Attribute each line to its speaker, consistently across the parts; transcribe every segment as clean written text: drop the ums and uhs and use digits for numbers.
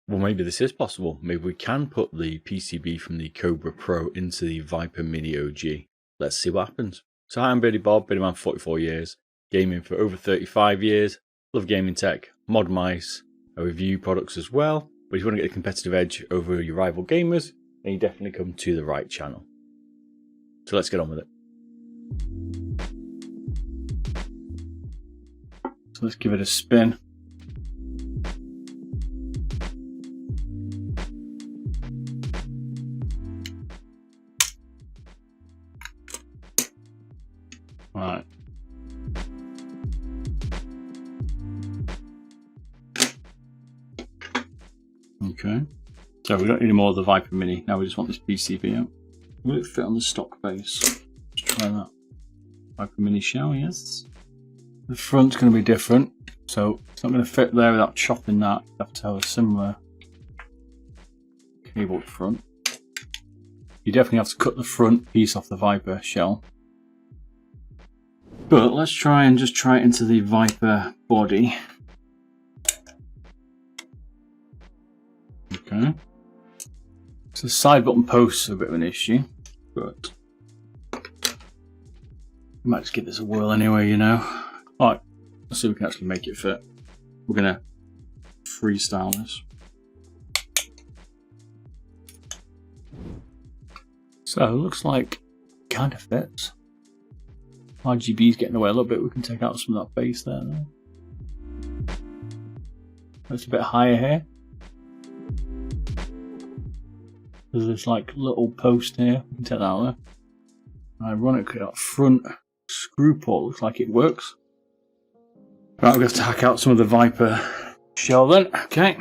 Speaker 1: Well, maybe this is possible. Maybe we can put the PCB from the Cobra Pro into the Viper Mini OG. Let's see what happens. So hi, I'm Beardedbob, been around for 44 years, gaming for over 35 years, love gaming tech, mod mice, I review products as well. But if you want to get a competitive edge over your rival gamers, then you definitely come to the right channel. So let's get on with it. So let's give it a spin. Right. Okay. So we don't need any more of the Viper Mini. Now we just want this PCB out. Will it fit on the stock base? Let's try that. Viper Mini shell, yes. The front's going to be different, so it's not going to fit there without chopping that. You have to have a similar cable front. You definitely have to cut the front piece off the Viper shell. But let's try it into the Viper body. Okay. So the side button posts are a bit of an issue, but we might just give this a whirl anyway, you know. Alright, let's see if we can actually make it fit. We're gonna freestyle this. So it looks like it kind of fits. RGB's getting away a little bit. We can take out some of that base there. It's a bit higher here. There's this like little post here. We can take that out there. Ironically, that front screw port looks like it works. Right, we're going to have to hack out some of the Viper shell then. Okay.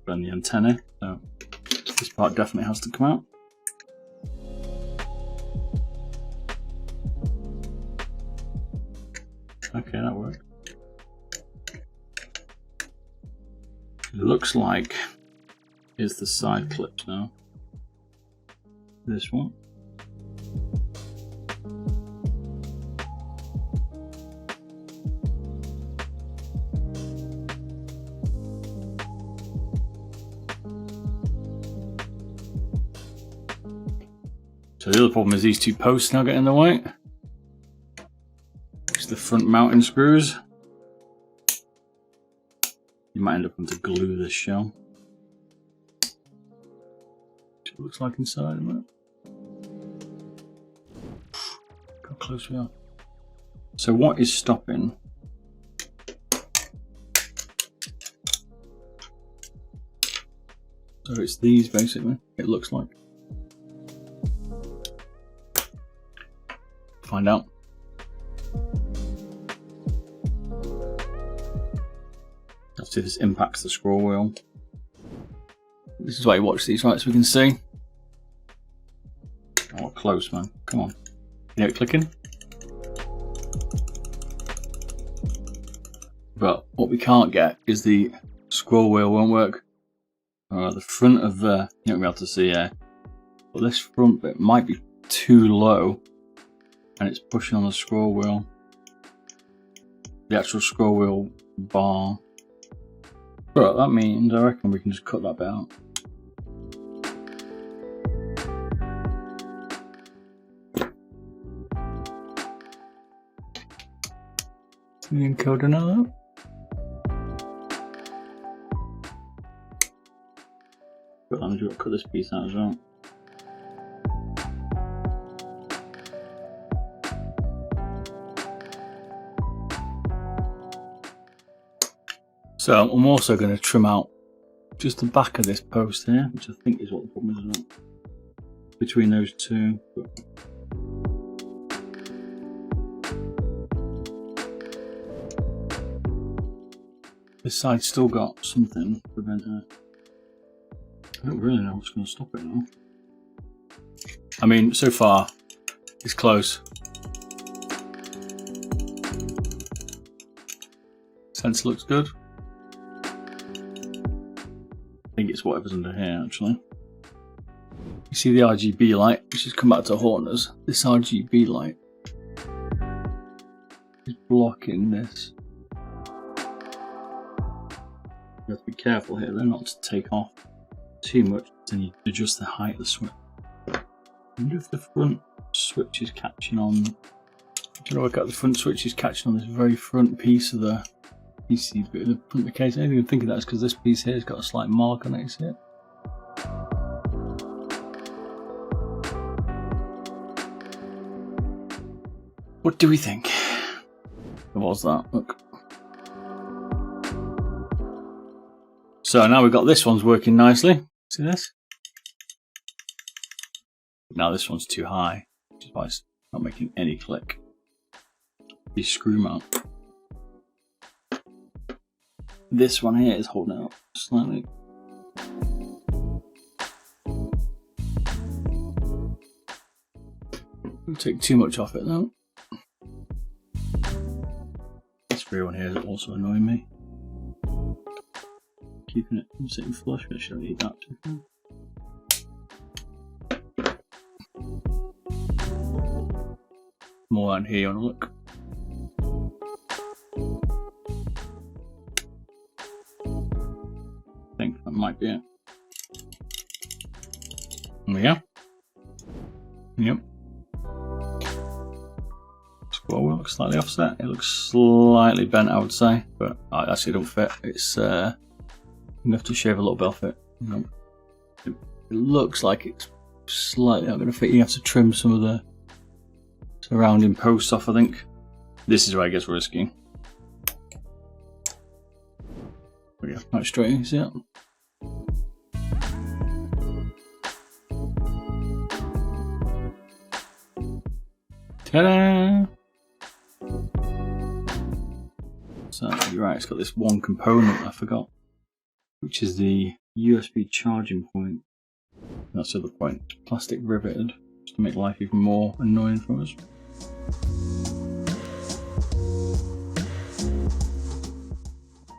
Speaker 1: Burn the antenna, so this part definitely has to come out. Okay, that worked. It looks like here's the side clips now. This one. So the other problem is these two posts now get in the way. It's the front mounting screws. You might end up having to glue this shell. It looks like inside of it. Look how close we are. So what is stopping? So it's these basically, it looks like. Find out. Let's see if this impacts the scroll wheel. This is why you watch these, right? So we can see. Oh, close, man. Come on. You know it clicking? But what we can't get is the scroll wheel won't work. The front of the, you won't be able to see here. But this front bit might be too low. And it's pushing on the scroll wheel, the actual scroll wheel bar. But that means I reckon we can just cut that bit out. The encoder now. But that means we've got to cut this piece out as well. So I'm also going to trim out just the back of this post here, which I think is what the problem is between those two. This side's still got something preventing it. I don't really know what's going to stop it now. I mean, so far it's close. Sensor looks good. I think it's whatever's under here actually. You see the RGB light, which has come back to haunt us. This RGB light is blocking this. You have to be careful here, though, not to take off too much. Then you adjust the height of the switch. I wonder if the front switch is catching on. Do you know, the front switch is catching on this very front piece of the PCB, the front of the case. I didn't even think of that, because this piece here has got a slight mark on it. You see it? What do we think? What was that? Look. So now we've got this one's working nicely. See this? Now this one's too high, which is why it's not making any click. The screw mount. This one here is holding it up slightly. Don't take too much off it though. This rear one here is also annoying me. Keeping it sitting flush, but I should need that too. More down here, you want to look. I think that might be it. There we go. Yep. Scroll wheel looks slightly offset. It looks slightly bent, I would say, but actually it don't fit. It's you have to shave a little bit off it. It looks like it's slightly not going to fit. You have to trim some of the surrounding posts off, I think. This is where it gets risky. There we go. Right straight in, see it? Ta-da! So you're right, it's got this one component I forgot, which is the USB charging point. That's the other point. It's plastic riveted, just to make life even more annoying for us.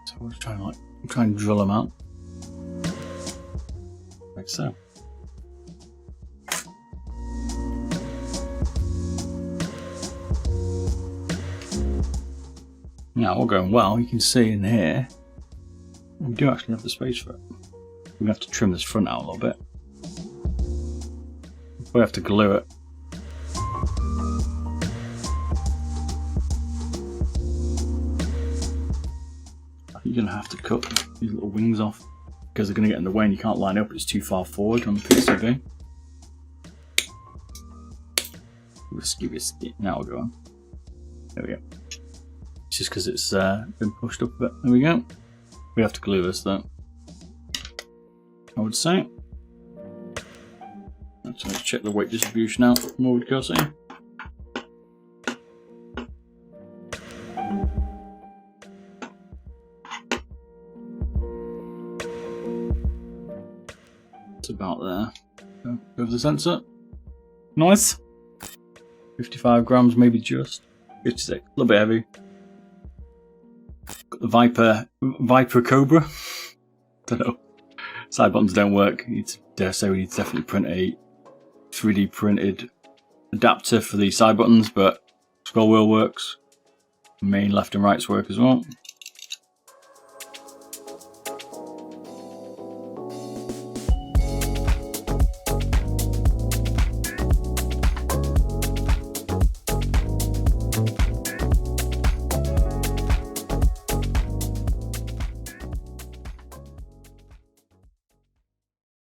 Speaker 1: So we're trying to try and drill them out, like so. Now all going well. You can see in here we do actually have the space for it. We're gonna have to trim this front out a little bit. We have to glue it. I think you're gonna have to cut these little wings off because they're gonna get in the way and you can't line up. It's too far forward on the PCB. Risky. Now we'll go on. There we go. It's just because it's been pushed up a bit. There we go. We have to glue this though, I would say. Let's check the weight distribution out more with Gussie. It's about there. Go over the sensor. Nice. 55 grams, maybe just. 56, a little bit heavy. Got the Viper Cobra. Don't know. Side buttons don't work. Dare say we need to definitely print a 3D printed adapter for the side buttons, but scroll wheel works. Main left and rights work as well.